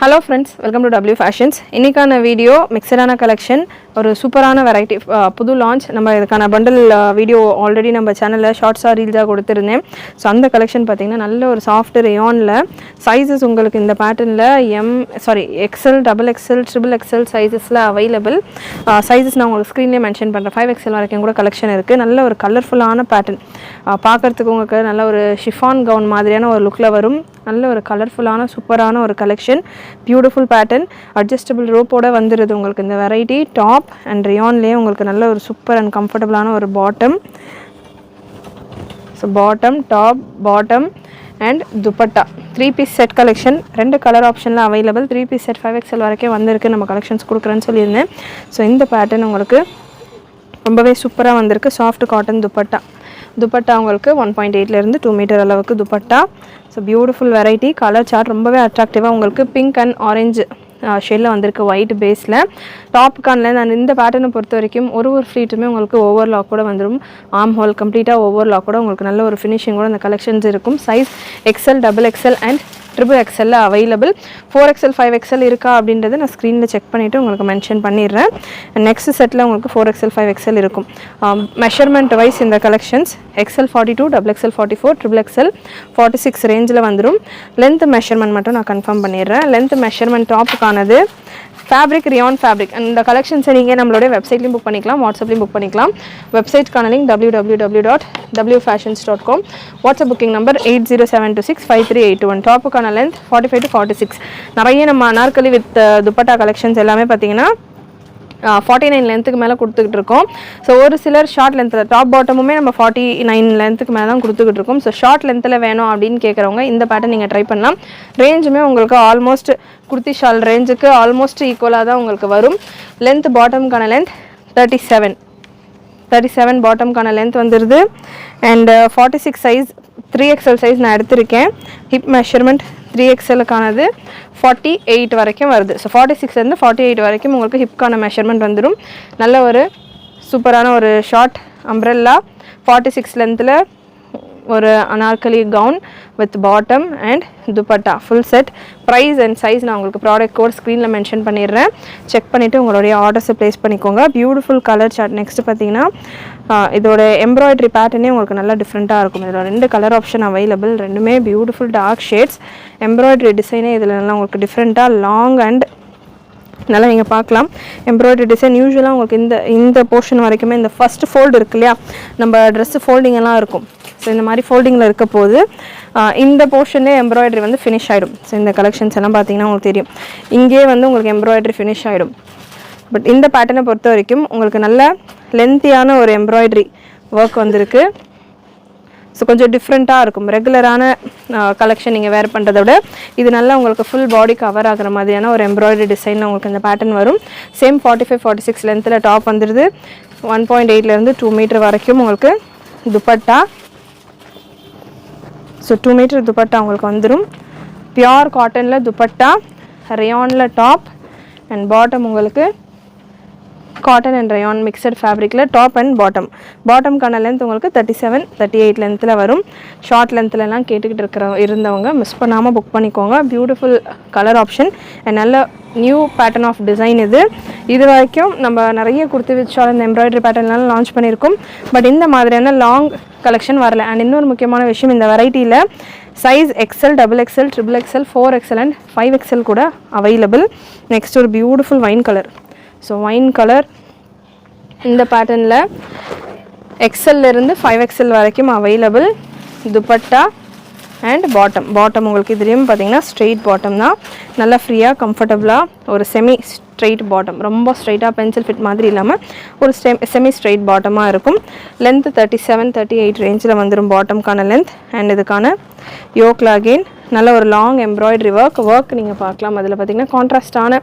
Hello friends, welcome to W Fashions. இன்னைக்கான video மிக்ஸடான collection ஒரு சூப்பரான வெரைட்டி புது லான்ச். நம்ம இதுக்கான பண்டல் வீடியோ ஆல்ரெடி நம்ம சேனலில் ஷார்ட்ஸாக ரீல்ஸாக கொடுத்துருந்தேன். ஸோ அந்த கலெக்ஷன் பார்த்தீங்கன்னா நல்ல ஒரு சாஃப்ட் ரேயானில் சைஸஸ் உங்களுக்கு இந்த பேட்டர்னில் XL, double XL, triple XL சைஸஸில் அவைலபிள். சைஸஸ் நான் உங்களுக்கு ஸ்க்ரீன்லேயே மென்ஷன் பண்ணுறேன். 5XL வரைக்கும் கூட கலெக்ஷன் இருக்குது. நல்ல ஒரு கலர்ஃபுல்லான பேட்டர்ன், பார்க்குறதுக்கு உங்களுக்கு நல்ல ஒரு ஷிஃபான் கவுன் மாதிரியான ஒரு லுக்கில் வரும். நல்ல ஒரு கலர்ஃபுல்லான சூப்பரான ஒரு கலெக்ஷன், பியூட்டிஃபுல் பேட்டர்ன், அட்ஜஸ்டபிள் ரோப்போட வந்துடுது உங்களுக்கு இந்த வெரைட்டி. டாப் அண்ட் ரேயான்லேயே உங்களுக்கு நல்ல ஒரு சூப்பர் அண்ட் கம்ஃபர்டபுளான ஒரு bottom. So bottom and dupatta 3 piece set collection. 2 colour ஆப்ஷனில் அவைலபிள். 3 பீஸ் செட் 5XL வரைக்கும் வந்திருக்கு. நம்ம கலெக்ஷன்ஸ் கொடுக்குறேன்னு சொல்லியிருந்தேன். ஸோ இந்த பேட்டர்ன் உங்களுக்கு ரொம்பவே சூப்பராக வந்திருக்கு. சாஃப்ட் காட்டன் துப்பட்டா உங்களுக்கு 1.8லேருந்து 2 மீட்டர் அளவுக்கு dupatta. So beautiful variety. Colour chart ரொம்பவே அட்ராக்டிவாக உங்களுக்கு பிங்க் அண்ட் ஆரஞ்சு ஷேடில் வந்திருக்கு ஒயிட் பேஸில். டாப்புக்கானில் நான் இந்த பேட்டர்னை பொறுத்த வரைக்கும் ஒரு ஃப்ளீட்டுமே உங்களுக்கு ஓவர்லாக் கூட வந்துடும். ஆர்ம் ஹோல் கம்ப்ளீட்டாக ஓவர்லாக் கூட உங்களுக்கு நல்ல ஒரு ஃபினிஷிங் கூட இந்த கலெக்ஷன்ஸ் இருக்கும். Size XL, double XL and triple எக்ஸலில் அவைலபிள். 4XL 5XL இருக்கா அப்படின்றத நான் ஸ்க்ரீனில் செக் பண்ணிவிட்டு உங்களுக்கு மென்ஷன் பண்ணிடுறேன். நெக்ஸ்ட் செட்டில் உங்களுக்கு 4XL 5XL இருக்கும். மெஷர்மெண்ட் வைஸ் இந்த கலெக்ஷன்ஸ் XL 42, XXL 44, XXL 46 ரேஞ்சில் வந்துடும். லென்த் மெஷர்மெண்ட் மட்டும் நான் கன்ஃபார்ம் பண்ணிடுறேன். லென்த் மெஷர்மெண்ட் டாப்புக்கானது ஃபேப்ரிக், ரியான் ஃபேப்ரிக். இந்த கலெக்ஷன்ஸை நீங்கள் நம்மளுடைய வெப்சைட்லையும் புக் பண்ணிக்கலாம், வாட்ஸ்அப்லையும் புக் பண்ணிக்கலாம். வெப்சைட்கான link www.wfashions.com. WhatsApp booking number 8072653821. டாப்புக்கான லென்த் 45 to 46. நிறைய நம்ம அனார்கலி வித் துப்பட்டா கலெக்ஷன்ஸ் எல்லாமே பார்த்தீங்கன்னா 49 லென்த்துக்கு மேலே கொடுத்துக்கிட்டு இருக்கோம். ஸோ ஒரு சிலர் ஷார்ட் லென்த்தில், டாப் பாட்டமுமே நம்ம 49 லென்த்துக்கு மேலே தான் கொடுத்துக்கிட்டு இருக்கோம். ஸோ ஷார்ட் லென்த்தில் வேணும் அப்படின்னு கேட்குறவங்க இந்த பேட்டர்ன் நீங்கள் ட்ரை பண்ணலாம். ரேஞ்சுமே உங்களுக்கு ஆல்மோஸ்ட் குர்த்தி ஷால் ரேஞ்சுக்கு ஆல்மோஸ்ட் ஈக்குவலாக தான் உங்களுக்கு வரும். லென்த் பாட்டமுக்கான லென்த் 37 பாட்டமுக்கான லென்த் வந்துடுது. அண்ட் 46 சைஸ் 3XL சைஸ் நான் எடுத்திருக்கேன். ஹிப் மெஷர்மெண்ட் 3XLக்கானது 48 வரைக்கும் வருது. ஸோ 46லேருந்து 48 வரைக்கும் உங்களுக்கு ஹிப்கான மெஷர்மெண்ட் வந்துடும். நல்ல ஒரு சூப்பரான ஒரு ஷார்ட் அம்ப்ரெல்லா 46 லென்த்தில் ஒரு anarkali gown with bottom and dupatta full set. Price and size நான் உங்களுக்கு ப்ராடக்ட் கோட் ஸ்க்ரீனில் மென்ஷன் பண்ணிடுறேன். செக் பண்ணிவிட்டு உங்களுடைய ஆர்டர்ஸை ப்ளேஸ் பண்ணிக்கோங்க. Beautiful colour chart. நெக்ஸ்ட் பார்த்தீங்கன்னா இதோட எம்ப்ராய்டரி பேட்டர்னே உங்களுக்கு நல்லா டிஃப்ரெண்ட்டாக இருக்கும். இதில் 2 கலர் ஆப்ஷன் அவைலபிள். ரெண்டுமே பியூட்டிஃபுல் டார்க் ஷேட்ஸ். எம்ப்ராய்டரி டிசைனே இதில் நல்லா உங்களுக்கு டிஃப்ரெண்ட்டாக லாங் அண்ட் நல்லா நீங்கள் பார்க்கலாம். எம்ப்ராய்டரி டிசைன் யூஸ்வலாக உங்களுக்கு இந்த போர்ஷன் வரைக்குமே இந்த ஃபஸ்ட் ஃபோல்டு இருக்கு இல்லையா, நம்ம ட்ரெஸ்ஸு ஃபோல்டிங்கெல்லாம் இருக்கும். ஸோ இந்த மாதிரி ஃபோல்டிங்கில் இருக்க போது இந்த போர்ஷன்லேயே எம்ப்ராய்டரி வந்து ஃபினிஷ் ஆகிடும். ஸோ இந்த கலெக்ஷன்ஸ் எல்லாம் பார்த்தீங்கன்னா உங்களுக்கு தெரியும், இங்கே வந்து உங்களுக்கு எம்ப்ராய்டரி ஃபினிஷ் ஆகிடும். பட் இந்த பேட்டர்னை பொறுத்த வரைக்கும் உங்களுக்கு நல்ல லென்த்தியான ஒரு எம்ப்ராய்டரி ஒர்க் வந்திருக்கு. ஸோ கொஞ்சம் டிஃப்ரெண்ட்டாக இருக்கும். ரெகுலரான கலெக்ஷன் நீங்கள் வேர் பண்ணுறத விட இது நல்லா உங்களுக்கு ஃபுல் பாடி கவர் ஆகிற மாதிரியான ஒரு எம்ப்ராய்டரி டிசைனில் உங்களுக்கு இந்த பேட்டர்ன் வரும். சேம் 45, 46 லென்த்தில் டாப் வந்துடுது. 1.8லேருந்து 2 மீட்டர் வரைக்கும் உங்களுக்கு துப்பட்டா. ஸோ 2 மீட்டர் துப்பட்டா உங்களுக்கு வந்துடும். பியோர் காட்டனில் துப்பட்டா, ரேயானில் டாப் அண்ட் பாட்டம் உங்களுக்கு காட்டன் அண்ட் ரயான் மிக்சட் ஃபேப்ரிக்கில் டாப் அண்ட் பாட்டம்கான லென்த் உங்களுக்கு 37, 38 லென்த்தில் வரும். ஷார்ட் லென்த்லலாம் கேட்டுக்கிட்டு இருந்தவங்க மிஸ் பண்ணாமல் புக் பண்ணிக்கோங்க. பியூட்டிஃபுல் கலர் ஆப்ஷன் அண்ட் நல்ல நியூ பேட்டர்ன் ஆஃப் டிசைன் இது வரைக்கும் நம்ம நிறைய குர்த்தி வித் ஷால் இந்த எம்ப்ராய்டரி பேட்டர்ன்லாம் லான்ச் பண்ணியிருக்கோம். பட் இந்த மாதிரியான லாங் கலெக்ஷன் வரல. அண்ட் இன்னொரு முக்கியமான விஷயம், இந்த வெரைட்டியில் size XL, XXL, XXL, 4XL and 5XL கூட அவைலபிள். நெக்ஸ்ட் ஒரு beautiful wine colour. So wine colour இந்த பேட்டர்னில் XLலேருந்து 5XL வரைக்கும் அவைலபிள். துப்பட்டா அண்ட் பாட்டம் உங்களுக்கு இதுலேயும் பார்த்தீங்கன்னா ஸ்ட்ரெயிட் பாட்டம் தான். நல்லா ஃப்ரீயாக கம்ஃபர்டபுளாக ஒரு செமி ஸ்ட்ரெயிட் பாட்டம், ரொம்ப ஸ்ட்ரெயிட்டாக பென்சில் ஃபிட் மாதிரி இல்லாமல் ஒரு செமி ஸ்ட்ரெயிட் பாட்டமாக இருக்கும். லென்த்து 37, 38 ரேஞ்சில் வந்துடும் பாட்டம்கான லென்த். அண்ட் இதுக்கான யோக்கில் அகெயின் நல்ல ஒரு லாங் எம்ப்ராய்டரி ஒர்க் நீங்கள் பார்க்கலாம். அதில் பார்த்தீங்கன்னா கான்ட்ராஸ்டான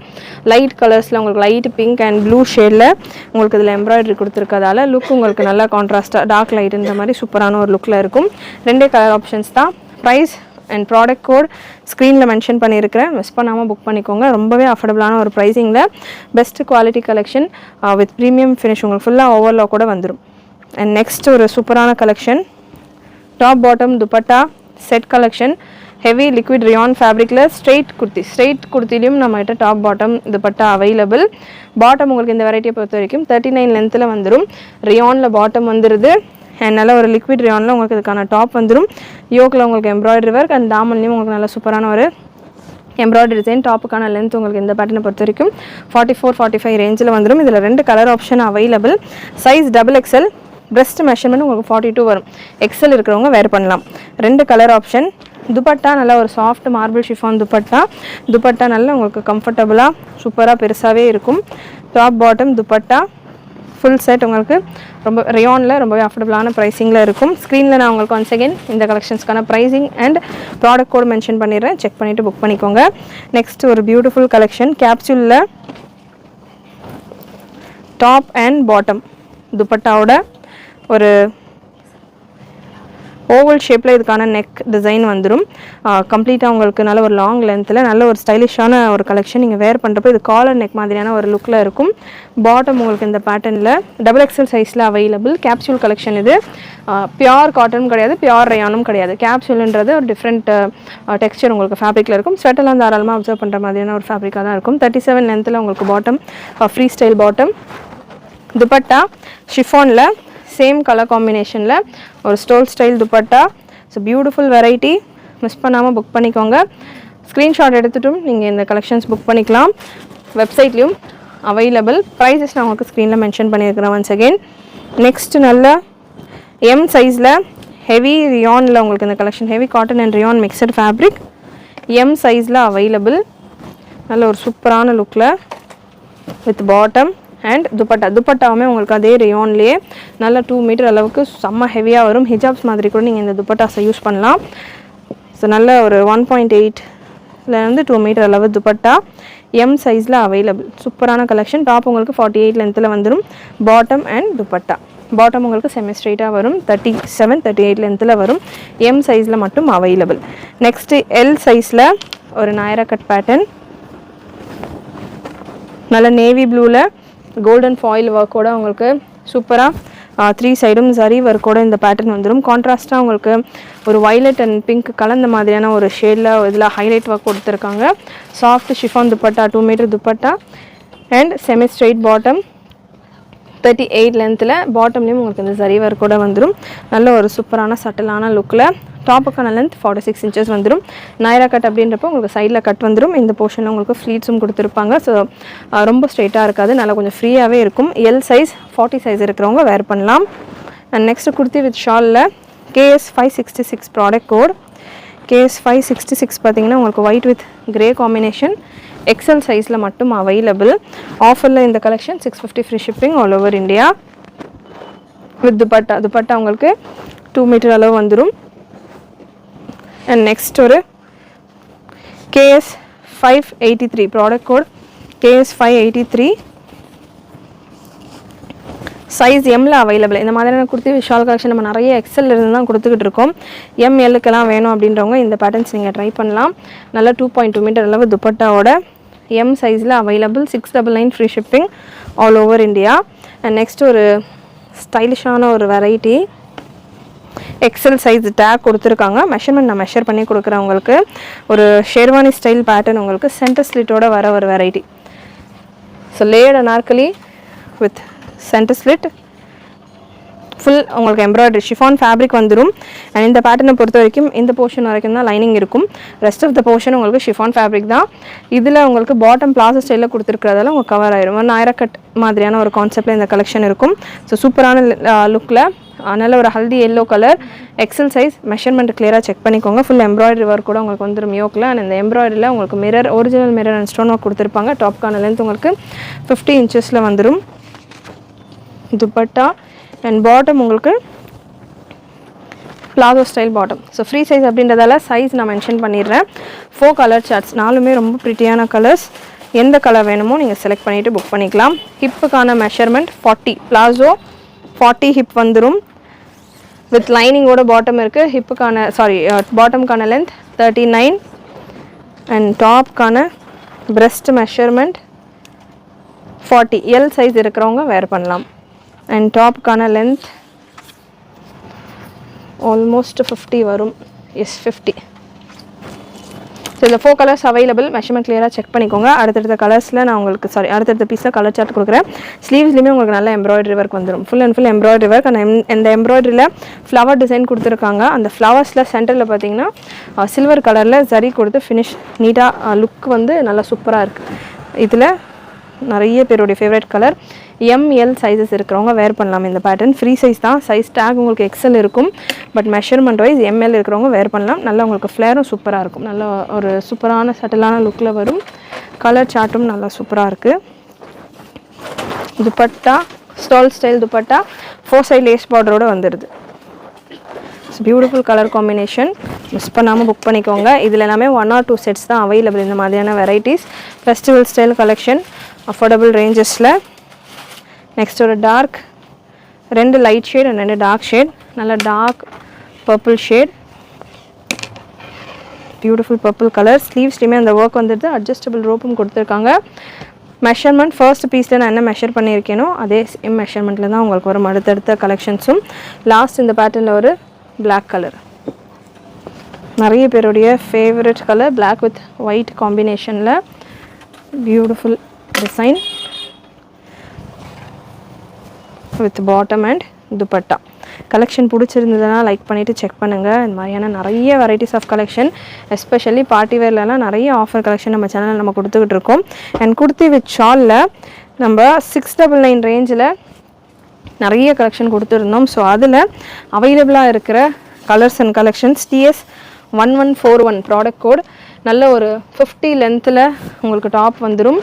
லைட் கலர்ஸில் உங்களுக்கு லைட் பிங்க் அண்ட் ப்ளூ ஷேடில் உங்களுக்கு இதில் எம்ப்ராய்டரி கொடுத்துருக்கதால லுக் உங்களுக்கு நல்லா கான்ட்ராஸ்டாக டார்க் லைட் இந்த மாதிரி சூப்பரான ஒரு லுக்கில் இருக்கும். 2 கலர் ஆப்ஷன்ஸ் தான். ப்ரைஸ் அண்ட் ப்ராடக்ட் கோட் ஸ்க்ரீனில் மென்ஷன் பண்ணியிருக்கிறேன். மிஸ் பண்ணாமல் புக் பண்ணிக்கோங்க. ரொம்பவே அஃபோர்டபுளான ஒரு ப்ரைஸிங்கில் best quality collection with premium finish உங்களுக்கு ஃபுல்லாக ஓவர்லாக் கூட வந்துடும். அண்ட் நெக்ஸ்ட் ஒரு சூப்பரான collection top bottom dupatta set collection. Heavy liquid rayon ஃபேப்ரிக்கில் ஸ்ட்ரெயிட் குர்த்திலையும் நம்மகிட்ட top bottom dupatta available. Bottom உங்களுக்கு இந்த வெரைட்டியை பொறுத்த வரைக்கும் 39 லென்த்தில் வந்துடும். ரியானில் பாட்டம் வந்துடுது அண்ட் நல்ல ஒரு லிக்விட் ரியானில் உங்களுக்கு இதுக்கான டாப் வந்துடும். யோக்கில் உங்களுக்கு எம்ப்ராய்டரி ஒர்க் அண்ட் தாமன்லேயும் உங்களுக்கு நல்ல சூப்பரான ஒரு எம்ப்ராய்டரி டிசைன். டாப்புக்கான லென்த் உங்களுக்கு இந்த பேட்டர்னை பொறுத்த வரைக்கும் 44-45 ரேஞ்சில் வந்துடும். இதில் 2 colour option available. Size XXL. Breast measurement உங்களுக்கு 42 வரும். எக்ஸல் இருக்கிறவங்க வேர் பண்ணலாம். 2 கலர் ஆப்ஷன். துப்பட்டா நல்ல ஒரு சாஃப்ட் மார்பிள் ஷிஃபான் துப்பட்டா நல்ல உங்களுக்கு கம்ஃபர்டபுளாக சூப்பராக பெருசாகவே இருக்கும். Top bottom dupatta full set உங்களுக்கு ரொம்ப ரயானில் ரொம்பவே அஃபோர்டபுளான ப்ரைஸிங்கில் இருக்கும். ஸ்க்ரீனில் நான் உங்களுக்கு ஒன்ஸ் அகெயின் இந்த கலெக்ஷன்ஸ்க்கான pricing and product code mention பண்ணிடுறேன். செக் பண்ணிவிட்டு புக் பண்ணிக்கோங்க. நெக்ஸ்ட் ஒரு பியூட்டிஃபுல் கலெக்ஷன் கேப்சூலில் டாப் அண்ட் பாட்டம் துப்பட்டாவோட ஒரு ஓவல் ஷேப்பில் இதுக்கான நெக் டிசைன் வந்துடும். கம்ப்ளீட்டாக உங்களுக்கு நல்ல ஒரு லாங் லென்த்தில் நல்ல ஒரு ஸ்டைலிஷான ஒரு கலெக்ஷன். நீங்கள் வேர் பண்ணுறப்போ இது காலர் நெக் மாதிரியான ஒரு லுக்கில் இருக்கும். பாட்டம் உங்களுக்கு இந்த பேட்டர்னில் XXL சைஸில் அவைலபிள். கேப்சூல் கலெக்ஷன் இது. பியோர் காட்டனும் கிடையாது, பியோர் ரயானும் கிடையாது. கேப்சூல்ன்றது ஒரு டிஃப்ரெண்ட் டெக்ஸ்சர் உங்களுக்கு ஃபேப்ரிக்கில் இருக்கும். ஸ்வெட்டர்லாம் தாராளமாக அப்சர்வ் பண்ணுற மாதிரியான ஒரு ஃபேப்ரிக்காக தான் இருக்கும். 37 லென்த்தில் உங்களுக்கு bottom free style bottom. Dupatta ஷிஃபானில் சேம் கலர் காம்பினேஷனில் ஒரு stole style dupatta. So beautiful variety. Miss பண்ணாமல் புக் பண்ணிக்கோங்க. ஸ்க்ரீன்ஷாட் எடுத்துட்டும் நீங்கள் இந்த கலெக்ஷன்ஸ் புக் பண்ணிக்கலாம். வெப்சைட்லேயும் அவைலபிள். ப்ரைஸஸ் நான் உங்களுக்கு ஸ்க்ரீனில் மென்ஷன் பண்ணியிருக்கிறேன் ஒன்ஸ் அகெயின். நெக்ஸ்ட் நல்ல எம் சைஸில் ஹெவி ரியானில் உங்களுக்கு இந்த collection heavy cotton and rayon mixed fabric M சைஸில் அவைலபிள். நல்ல ஒரு சூப்பரான லுக்கில் வித் பாட்டம் அண்ட் துப்பட்டாவுமே உங்களுக்கு அதே ரேயான்லேயே நல்ல 2 மீட்டர் அளவுக்கு செம்ம ஹெவியாக வரும். ஹிஜாப்ஸ் மாதிரி கூட நீங்கள் இந்த துப்பட்டாஸை யூஸ் பண்ணலாம். ஸோ நல்ல ஒரு 1.8லேருந்து 2 மீட்டர் அளவு துப்பட்டா எம் சைஸில் அவைலபிள். சூப்பரான கலெக்ஷன். டாப் உங்களுக்கு 48 லென்த்தில் வந்துடும். Bottom and dupatta. பாட்டம் உங்களுக்கு செமி ஸ்ட்ரெயிட்டாக வரும். 37-38 லென்த்தில் வரும். எம் சைஸில் மட்டும் அவைலபிள். நெக்ஸ்ட்டு எல் சைஸில் ஒரு நாயரா கட் பேட்டர்ன் நல்ல நேவி ப்ளூவில் கோல்டன் ஃபாயில் ஒர்க்கோட உங்களுக்கு சூப்பராக 3 சைடும் சரி ஒர்க்கோட இந்த பேட்டர்ன் வந்துடும். கான்ட்ராஸ்ட்டாக உங்களுக்கு ஒரு வைலட் அண்ட் பிங்க் கலந்த மாதிரியான ஒரு ஷேடில் இதில் ஹைலைட் ஒர்க் கொடுத்துருக்காங்க. Soft chiffon dupatta 2 metre dupatta and semi straight bottom 38 லென்த்தில். பாட்டம்லேயும் உங்களுக்கு இந்த சரி ஒர்க்கோட வந்துடும். நல்ல ஒரு சூப்பரான சட்டலான லுக்கில். டாப்புக்கான லென்த் 46 இன்ச்சஸ் வந்துடும். நாயரா கட் அப்படின்றப்போ உங்களுக்கு சைடில் கட் வந்துடும். இந்த போர்ஷனில் உங்களுக்கு ஃப்ளீட்ஸும் கொடுத்துருப்பாங்க. ஸோ ரொம்ப ஸ்ட்ரெயிட்டாக இருக்காது, நல்லா கொஞ்சம் ஃப்ரீயாகவே இருக்கும். எல் சைஸ் 40 சைஸ் இருக்கிறவங்க வேர் பண்ணலாம். அண்ட் நெக்ஸ்ட் குர்த்தி வித் ஷாலில் KS 566 ப்ராடக்ட் கோட். KS 566 பார்த்தீங்கன்னா உங்களுக்கு white with grey combination XL சைஸில் மட்டும் அவைலபிள். ஆஃபரில் இந்த collection 650 free shipping all over India with dupatta உங்களுக்கு 2 மீட்டர் அளவு வந்துடும். அண்ட் நெக்ஸ்ட் ஒரு KS 583 product code KS 583 size எம்மில் அவைலபிள். இந்த மாதிரியான குர்த்தி விஷால் கலெக்ஷன் நம்ம நிறைய எக்ஸல் இருந்து தான் கொடுத்துக்கிட்டு இருக்கோம். எல்லுக்கெல்லாம் வேணும் அப்படின்றவங்க இந்த பேட்டர்ன்ஸ் நீங்கள் ட்ரை பண்ணலாம். நல்லா 2.2 மீட்டர் அளவு துப்பட்டாவோட எம் சைஸில் available. 699 free shipping all over India. And next ஒரு ஸ்டைலிஷான ஒரு வெரைட்டி எக்ஸல் சைஸ் டேக் கொடுத்துருக்காங்க. மெஷர்மெண்ட் நான் மெஷர் பண்ணி கொடுக்குறேன் உங்களுக்கு. ஒரு ஷேர்வானி ஸ்டைல் பேட்டர்ன் உங்களுக்கு சென்டர் ஸ்லிட்டோட வர ஒரு variety. So layered Anarkali with centre slit full உங்களுக்கு எம்ப்ராய்டரி ஷிஃபான் ஃபேப்ரிக் வந்துடும். அண்ட் இந்த பேட்டர்னை பொறுத்த வரைக்கும் இந்த போர்ஷன் வரைக்கும் தான் லைனிங் இருக்கும். ரெஸ்ட் ஆஃப் த போர்ஷன் உங்களுக்கு ஷிஃபான் ஃபேப்ரிக் தான். இதில் உங்களுக்கு பாட்டம் பிளாசோ ஸ்டைலில் கொடுத்துருக்கிறதால உங்களுக்கு கவர் ஆயிரும். நாயரா கட் மாதிரியான ஒரு கான்செப்டில் இந்த கலெக்ஷன் இருக்கும். ஸோ சூப்பரான லுக்கில் நல்ல ஒரு haldi yellow colour XL size. Measurement கிளியராக செக் பண்ணிக்கோங்க. ஃபுல் எம்ப்ராய்டரி ஒர்க் கூட உங்களுக்கு வந்துடும் யோக்கில். அண்ட் இந்த எம்ப்ராய்டரியில் உங்களுக்கு mirror original mirror and stone work கொடுத்துருப்பாங்க. டாப்கான லென்த் உங்களுக்கு 50 இன்ச்சஸில் வந்துடும். துப்பட்டா அண்ட் பாட்டம் உங்களுக்கு palazzo style bottom. So free size அப்படின்றதால சைஸ் நான் மென்ஷன் பண்ணிடுறேன். 4 கலர் சார்ட்ஸ், 4மே ரொம்ப ப்ரிட்டியான கலர்ஸ். எந்த கலர் வேணுமோ நீங்கள் செலக்ட் பண்ணிவிட்டு புக் பண்ணிக்கலாம். ஹிப்புக்கான மெஷர்மெண்ட் 40 பிளாசோ 40 ஹிப் வந்துடும். வித் லைனிங்கோட பாட்டம் இருக்குது. ஹிப்புக்கான பாட்டம்கான லென்த் 39 அண்ட் டாப்கான பிரெஸ்ட் மெஷர்மெண்ட் 40. எல் சைஸ் இருக்கிறவங்க வேர் பண்ணலாம். அண்ட் டாப்கான லென்த் ஆல்மோஸ்ட் 50 வரும். எஸ் 50. இதில் 4 கலர்ஸ் அவைலபிள். மெஷர்மெண்ட் கிளியராக செக் பண்ணிக்கோங்க. அடுத்தடுத்த கலர்ஸில் நான் உங்களுக்கு அடுத்தடுத்த பீஸில் கலர் சார்ட் கொடுக்குறேன். ஸ்லீவ்ஸ்லையுமே உங்களுக்கு நல்ல எம்ப்ராய்டரி ஒர்க் வந்துடும். Full and full embroidery work. அந்த எம்ப்ராய்டரியில் ஃப்ளவர் டிசைன் கொடுத்துருக்காங்க. அந்த ஃப்ளவர்ஸில் சென்டரில் பார்த்தீங்கன்னா சில்வர் கலரில் ஜரி கொடுத்து ஃபினிஷ் நீட்டாக லுக் வந்து நல்லா சூப்பராக இருக்குது. இதில் நிறைய பேருடைய ஃபேவரட் கலர். எம்எல் சைஸஸ் இருக்கிறவங்க வேர் பண்ணலாம். இந்த பேட்டர்ன் ஃப்ரீ சைஸ் தான். சைஸ் டேக் உங்களுக்கு எக்ஸல் இருக்கும். பட் மெஷர்மெண்ட் வைஸ் எம்எல் இருக்கிறவங்க வேர் பண்ணலாம். நல்லா உங்களுக்கு ஃப்ளேரும் சூப்பராக இருக்கும். நல்ல ஒரு சூப்பரான சட்டிலான லுக்கில் வரும். கலர் சார்ட்டும் நல்லா சூப்பராக இருக்குது. Dupatta stole style dupatta 4 side lace பார்டரோடு வந்துடுது. Beautiful colour combination. மிஸ் பண்ணாமல் புக் பண்ணிக்கோங்க. இதில் எல்லாமே 1 or 2 செட்ஸ் தான் அவைலபிள். இந்த மாதிரியான varieties festival style collection affordable ரேஞ்சஸில். நெக்ஸ்ட் ஒரு dark 2 light shade and 2 dark shade. நல்ல dark purple shade. Beautiful purple colour. ஸ்லீவ்ஸ்லையுமே அந்த ஒர்க் வந்துடுது. அட்ஜஸ்டபிள் ரோப்பும் கொடுத்துருக்காங்க. மெஷர்மெண்ட் ஃபர்ஸ்ட் பீஸில் நான் என்ன மெஷர் பண்ணியிருக்கேனோ அதே சேம் மெஷர்மெண்ட்டில் தான் உங்களுக்கு வரும் அடுத்தடுத்த கலெக்ஷன்ஸும். லாஸ்ட் இந்த பேட்டர்னில் ஒரு பிளாக் கலர். நிறைய பேருடைய ஃபேவரட் கலர் பிளாக் வித் ஒயிட் காம்பினேஷனில். Beautiful design with bottom and dupatta. Collection பிடிச்சிருந்ததுன்னா லைக் பண்ணிவிட்டு செக் பண்ணுங்கள். இந்த மாதிரியான நிறைய varieties of collection especially party வேர்லலாம் நிறைய ஆஃபர் கலெக்ஷன் நம்ம சேனலில் நம்ம கொடுத்துக்கிட்டு இருக்கோம். அண்ட் குர்த்தி வித் ஷாலில் நம்ம 699 ரேஞ்சில் நிறைய கலெக்ஷன் கொடுத்துருந்தோம். ஸோ அதில் அவைலபிளாக இருக்கிற colours and collections TS1141 product code. நல்ல ஒரு 50 லென்த்தில் உங்களுக்கு டாப் வந்துடும்.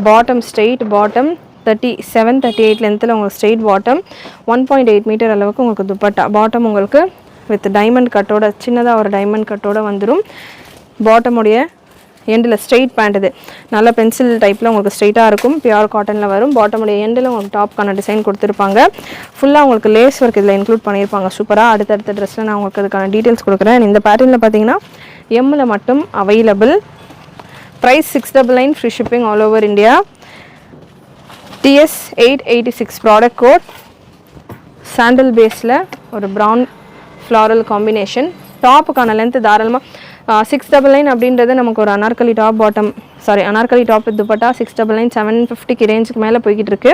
பாட்டம் ஸ்ட்ரெயிட் பாட்டம் 37-38 லென்த்தில் உங்களுக்கு ஸ்ட்ரெயிட் பாட்டம். 1.8 மீட்டர் அளவுக்கு உங்களுக்கு துப்பட்டா. பாட்டம் உங்களுக்கு வித் டைமண்ட் கட்டோட சின்னதாக ஒரு டைமண்ட் கட்டோட வந்துடும். பாட்டமுடைய எண்டில் ஸ்ட்ரெயிட் பேண்ட். இது நல்ல பென்சில் டைப்பில் உங்களுக்கு ஸ்ட்ரெயிட்டாக இருக்கும். பியூர் காட்டனில் வரும். பாட்டமுடைய எண்டில் உங்களுக்கு டாப்க்கான டிசைன் கொடுத்துருப்பாங்க. ஃபுல்லாக உங்களுக்கு லேஸ் ஒர்க் இதில் இன்க்ளூட் பண்ணியிருப்பாங்க சூப்பராக. அடுத்தடுத்த ட்ரெஸ்ஸில் நான் உங்களுக்கு அதுக்கான டீட்டெயில்ஸ் கொடுக்குறேன். இந்த பேட்டர்னில் பார்த்தீங்கன்னா எம்மில் மட்டும் available. Price 699. Free shipping all over India. TS886 product code. Sandal பேஸில் ஒரு ப்ரௌன் ஃப்ளாரல் காம்பினேஷன். டாப்புக்கான லென்த்து தாராளமாக 699 அப்படின்றது நமக்கு ஒரு anarkali top bottom anarkali top with dupatta 699 750 ரேஞ்சுக்கு மேலே போய்கிட்டு இருக்கு.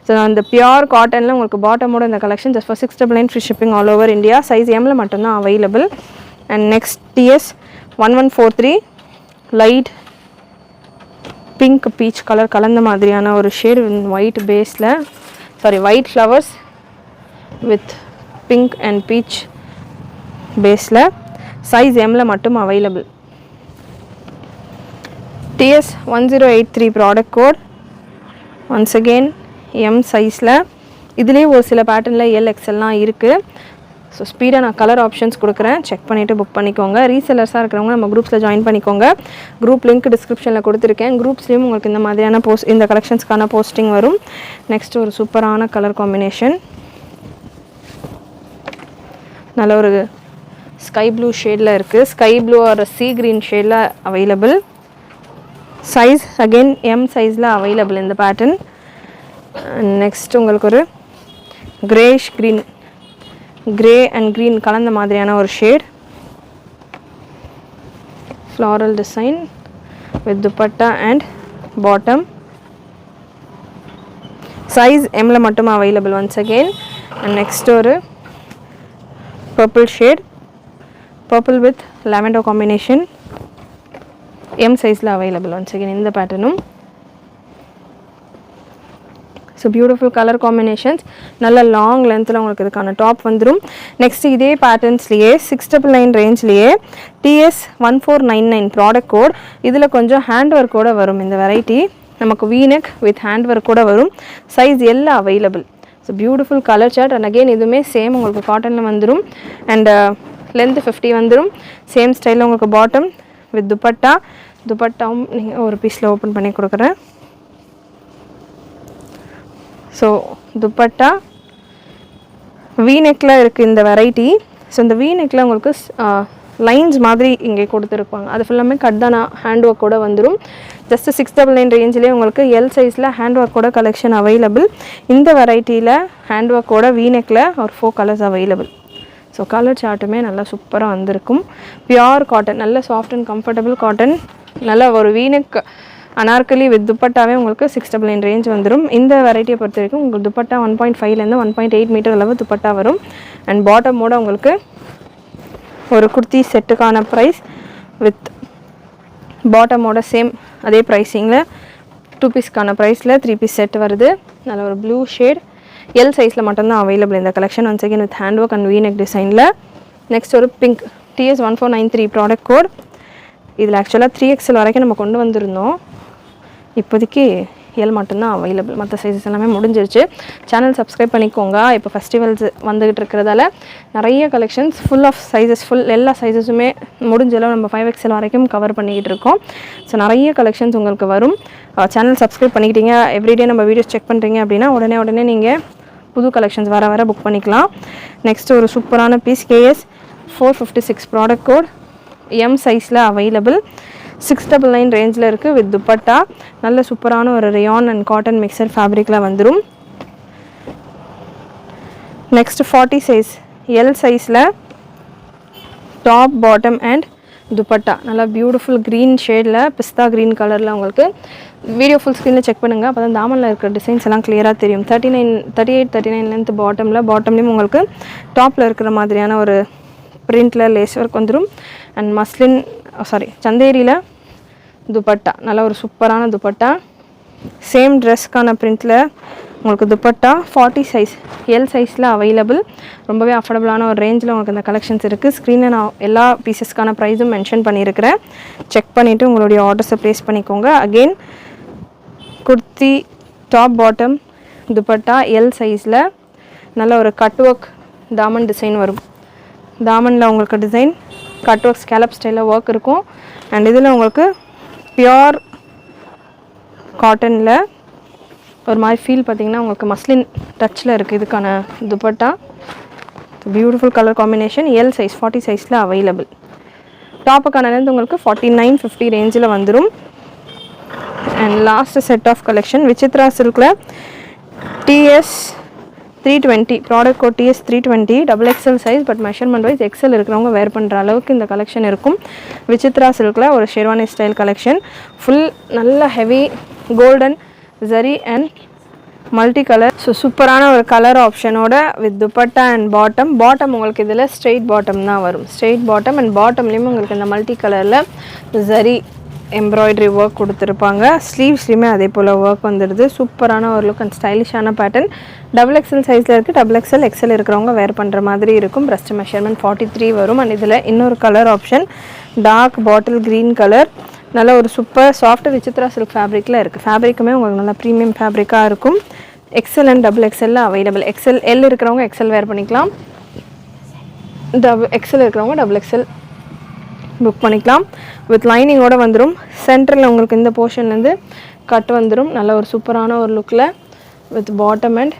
ஸோ அந்த பியூர் காட்டனில் உங்களுக்கு பாட்டமோட இந்த collection just for 699 free shipping all over India. Size எம்மில் மட்டும்தான் available. And next TS1143 light pink peach colour கலந்த மாதிரியான ஒரு ஷேட் ஒயிட் பேஸில் white flowers with pink and peach பேஸில். சைஸ் எம்மில் மட்டும் available. TS1083 product code. Once again M சைஸில். இதுலேயே ஒரு சில பேட்டர்னில் LXLலாம் இருக்குது. ஸோ ஸ்பீடாக நான் கலர் ஆப்ஷன்ஸ் கொடுக்குறேன். செக் பண்ணிவிட்டு புக் பண்ணிக்கோங்க. ரீசெல்லர்ஸாக இருக்கிறவங்க நம்ம குரூப்ஸில் ஜாயின் பண்ணிக்கோங்க. குரூப் லிங்க் டிஸ்கிரிப்ஷனில் கொடுத்துருக்கேன். குரூப்ஸ்லேயும் உங்களுக்கு இந்த மாதிரியான இந்த கலெக்ஷன்ஸ்க்கான போஸ்டிங் வரும். நெக்ஸ்ட் ஒரு சூப்பரான கலர் காம்பினேஷன். நல்ல ஒரு ஸ்கை ப்ளூ ஷேடில் இருக்குது. ஸ்கை ப்ளூ ஒரு சீ க்ரீன் ஷேடில் அவைலபிள். சைஸ் அகெயின் எம் சைஸில் அவைலபிள் இந்த பேட்டர்ன். நெக்ஸ்ட் உங்களுக்கு ஒரு greyish green, grey and green கலந்த மாதிரியான ஒரு shade. Floral design with dupatta and bottom. Size எம்மில் மட்டும் available once again. And next ஒரு purple shade, purple with lavender combination. M சைஸில் அவைலபிள் ஒன்ஸ் அகெயின் இந்த பேட்டர்னும். So beautiful colour combinations. நல்ல லாங் லென்த்தில் உங்களுக்கு இதுக்கான டாப் வந்துடும். நெக்ஸ்ட் இதே பேட்டர்ன்ஸ்லேயே 699 ரேஞ்ச்லேயே TS1499 ப்ராடக்ட் கோட். இதில் கொஞ்சம் ஹேண்ட் ஒர்க்கோடு வரும் இந்த வெரைட்டி. நமக்கு வீனெக் வித் ஹேண்ட் ஒர்க்கோடு வரும். சைஸ் எல்லாம் available. So beautiful colour chart. And again இதுவுமே சேம் உங்களுக்கு காட்டனில் வந்துடும். அண்ட் லென்த்து 50 வந்துடும். சேம் ஸ்டைலில் உங்களுக்கு பாட்டம் வித் துப்பட்டா. துப்பட்டாவும் நீங்கள் ஒரு பீஸில் ஓப்பன் பண்ணி கொடுக்குறேன். ஸோ துப்பட்டா வீநெக்கில் இருக்குது இந்த வெரைட்டி. ஸோ இந்த வீநெக்கில் உங்களுக்கு லைன்ஸ் மாதிரி இங்கே கொடுத்துருப்பாங்க. அது ஃபுல்லாமே கட் தானா ஹேண்ட் ஒர்க்கோடு வந்துடும். ஜஸ்ட் 699 ரேஞ்சிலே உங்களுக்கு எல் சைஸில் ஹேண்ட் ஒர்க்கோட கலெக்ஷன் அவைலபிள். இந்த வெரைட்டியில் ஹேண்ட் ஒர்க்கோட வீநெக்கில் ஒரு 4 கலர்ஸ் அவைலபிள். ஸோ கலர் சார்ட்டுமே நல்லா சூப்பராக வந்திருக்கும். பியோர் காட்டன், நல்ல சாஃப்ட் அண்ட் கம்ஃபர்டபுள் காட்டன். நல்ல ஒரு வீனக் அனார்கலி வித் துப்பட்டாவே உங்களுக்கு 699 ரேஞ்ச் வந்துடும். இந்த வெரைட்டியை பொறுத்த வரைக்கும் உங்களுக்கு துப்பட்டா 1.5லேருந்து 1.8 மீட்டர் அளவு துப்பட்டா வரும். அண்ட் பாட்டமோட உங்களுக்கு ஒரு குர்த்தி செட்டுக்கான ப்ரைஸ் வித் பாட்டமோட சேம் அதே ப்ரைஸிங்கில் 2 பீஸ்க்கான ப்ரைஸில் 3 பீஸ் செட் வருது. நல்ல ஒரு ப்ளூ ஷேட், எல் சைஸில் மட்டும்தான் அவைலபிள் இந்த கலெக்ஷன். Once again with hand work and V neck டிசைனில். நெக்ஸ்ட் ஒரு பிங்க் TS1493 ப்ராடக்ட் கோட். இதில் ஆக்சுவலாக 3XL வரைக்கும் நம்ம கொண்டு வந்திருந்தோம். இப்போதைக்கு எல் மட்டும்தான் அவைலபிள், மற்ற சைஸஸ் எல்லாமே முடிஞ்சிருச்சு. சேனல் சப்ஸ்கிரைப் பண்ணிக்கோங்க. இப்போ ஃபெஸ்டிவல்ஸ் வந்துகிட்டு இருக்கிறதால நிறைய கலெக்ஷன்ஸ் ஃபுல் ஆஃப் சைஸஸ், எல்லா சைஸஸுமே முடிஞ்சளவு நம்ம 5XL வரைக்கும் கவர் பண்ணிக்கிட்டு இருக்கோம். ஸோ நிறைய கலெக்ஷன்ஸ் உங்களுக்கு வரும். சேனல் சப்ஸ்கிரைப் பண்ணிக்கிட்டீங்க, எவ்ரிடே நம்ம வீடியோஸ் செக் பண்ணுறீங்க அப்படின்னா உடனே நீங்கள் புது கலெக்ஷன்ஸ் வர புக் பண்ணிக்கலாம். நெக்ஸ்ட் ஒரு சூப்பரான piece KS 456 product code, M சைஸில் அவைலபிள். 699 ரேஞ்சில் இருக்குது வித் துப்பட்டா. நல்ல சூப்பரான ஒரு ரயான் அண்ட் காட்டன் மிக்சர் ஃபேப்ரிக்கில் வந்துடும். நெக்ஸ்ட் 40 சைஸ், எல் சைஸில் டாப் பாட்டம் அண்ட் துப்பட்டா. நல்லா பியூட்டிஃபுல் க்ரீன் ஷேடில், பிஸ்தா க்ரீன் கலரில் உங்களுக்கு. வீடியோ ஃபுல் ஸ்க்ரீனில் செக் பண்ணுங்கள், அப்போ தான் தாமனில் இருக்கிற டிசைன்ஸ் எல்லாம் கிளியராக தெரியும். 38 லென்த் பாட்டம்லேயும் உங்களுக்கு டாப்பில் இருக்கிற மாதிரியான ஒரு பிரிண்டில் லேஸ் ஒர்க் வந்துடும். அண்ட் மஸ்லின் சந்தேரியில் துப்பட்டா, நல்ல ஒரு சூப்பரான துப்பட்டா. சேம் ட்ரெஸ்க்கான பிரிண்டில் உங்களுக்கு துப்பட்டா 40 சைஸ், எல் சைஸில் அவைலபிள். ரொம்பவே அஃபோர்டபுளான ஒரு ரேஞ்சில் உங்களுக்கு இந்த கலெக்ஷன்ஸ் இருக்குது. ஸ்க்ரீனில் நான் எல்லா பீசஸ்க்கான ப்ரைஸும் மென்ஷன் பண்ணியிருக்கிறேன். செக் பண்ணிவிட்டு உங்களுடைய ஆர்டர்ஸை ப்ளேஸ் பண்ணிக்கோங்க. Again kurti top bottom dupatta L சைஸில் நல்ல ஒரு கட் ஒர்க் தாமன் டிசைன் வரும். தாமனில் உங்களுக்கு டிசைன் கட் ஒர்க் ஸ்கேலப் ஸ்டைலில் ஒர்க் இருக்கும். அண்ட் இதில் உங்களுக்கு பியோர் காட்டனில் ஒரு மாதிரி ஃபீல் பார்த்திங்கன்னா உங்களுக்கு மஸ்லின் டச்சில் இருக்குது இதுக்கான dupatta. Beautiful colour combination, L size 40 சைஸில் அவைலபிள். டாப்புக்கான லென்த் உங்களுக்கு 4950 ரேஞ்சில் வந்துடும். And last set of collection Vichitra சில்கில் TS320 product code TS320 XXL size. But measurement wise XL இருக்கிறவங்க வேர் பண்ணுற அளவுக்கு இந்த கலெக்ஷன் இருக்கும். விசித்ரா சில்கில் ஒரு ஷெர்வானி ஸ்டைல் கலெக்ஷன். ஃபுல் நல்ல heavy golden zari and multi colour. So சூப்பரான ஒரு கலர் ஆப்ஷனோட வித் துப்பட்டா அண்ட் பாட்டம் உங்களுக்கு இதில் ஸ்ட்ரெயிட் பாட்டம் தான் வரும். ஸ்ட்ரெயிட் பாட்டம் அண்ட் பாட்டம்லேயும் உங்களுக்கு இந்த மல்டி கலரில் ஜரி எம்ப்ராய்டரி ஒர்க் கொடுத்துருப்பாங்க. ஸ்லீவ்ஸ்லேயுமே அதே போல் ஒர்க் வந்துடுது. சூப்பரான ஒரு லுக் அண்ட் ஸ்டைலிஷான பேட்டர்ன். XXL சைஸில் இருக்குது. XXL இருக்கிறவங்க வேர் பண்ணுற மாதிரி இருக்கும். பிரஸ்ட் மெஷர்மெண்ட் 43 வரும். அண்ட் இதில் இன்னொரு colour option dark bottle green colour. நல்ல ஒரு சூப்பர் சாஃப்ட் விசித்ரா சில்க் ஃபேப்ரிக்கில் இருக்குது. ஃபேப்ரிக்குமே உங்களுக்கு நல்லா ப்ரீமியம் ஃபேப்ரிக்காக இருக்கும். XL and XXL available. L இருக்கிறவங்க XL வேர் பண்ணிக்கலாம். XL இருக்கிறவங்க XXL புக் பண்ணிக்கலாம். வித் லைனிங்கோடு வந்துடும். சென்டரில் உங்களுக்கு இந்த போர்ஷன்லேருந்து கட் வந்துடும். நல்ல ஒரு சூப்பரான ஒரு லுக்கில் வித் பாட்டம் அண்ட்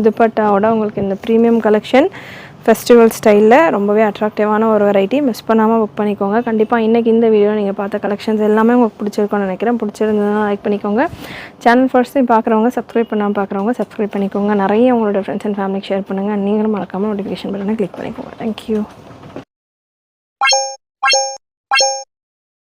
துப்பட்டாவோட உங்களுக்கு இந்த ப்ரீமியம் கலெக்ஷன் ஃபெஸ்டிவல் ஸ்டைலில் ரொம்பவே அட்ராக்டிவான ஒரு வெரைட்டி. மிஸ் பண்ணாமல் புக் பண்ணிக்கோங்க. கண்டிப்பாக இன்றைக்கி இந்த வீடியோ நீங்கள் பார்த்த கலெக்ஷன்ஸ் எல்லாமே உங்களுக்கு பிடிச்சிருக்கும்னு நினைக்கிறேன். பிடிச்சிருந்ததுன்னா லைக் பண்ணிக்கோங்க. சேனல் ஃபர்ஸ்ட் டைம் பார்க்குறவங்க, சப்ஸ்கிரைப் பண்ணாமல் பார்க்குறவங்க சப்ஸ்கிரைப் பண்ணிக்கோங்க. நிறைய உங்களோட ஃப்ரெண்ட்ஸ் அண்ட் ஃபேமிலிக்கு ஷேர் பண்ணுங்கள். நீங்களும் மறக்காமல் நோட்டிஃபிகேஷன் பட்டனை கிளிக் பண்ணிக்கோங்க. தேங்க்யூ.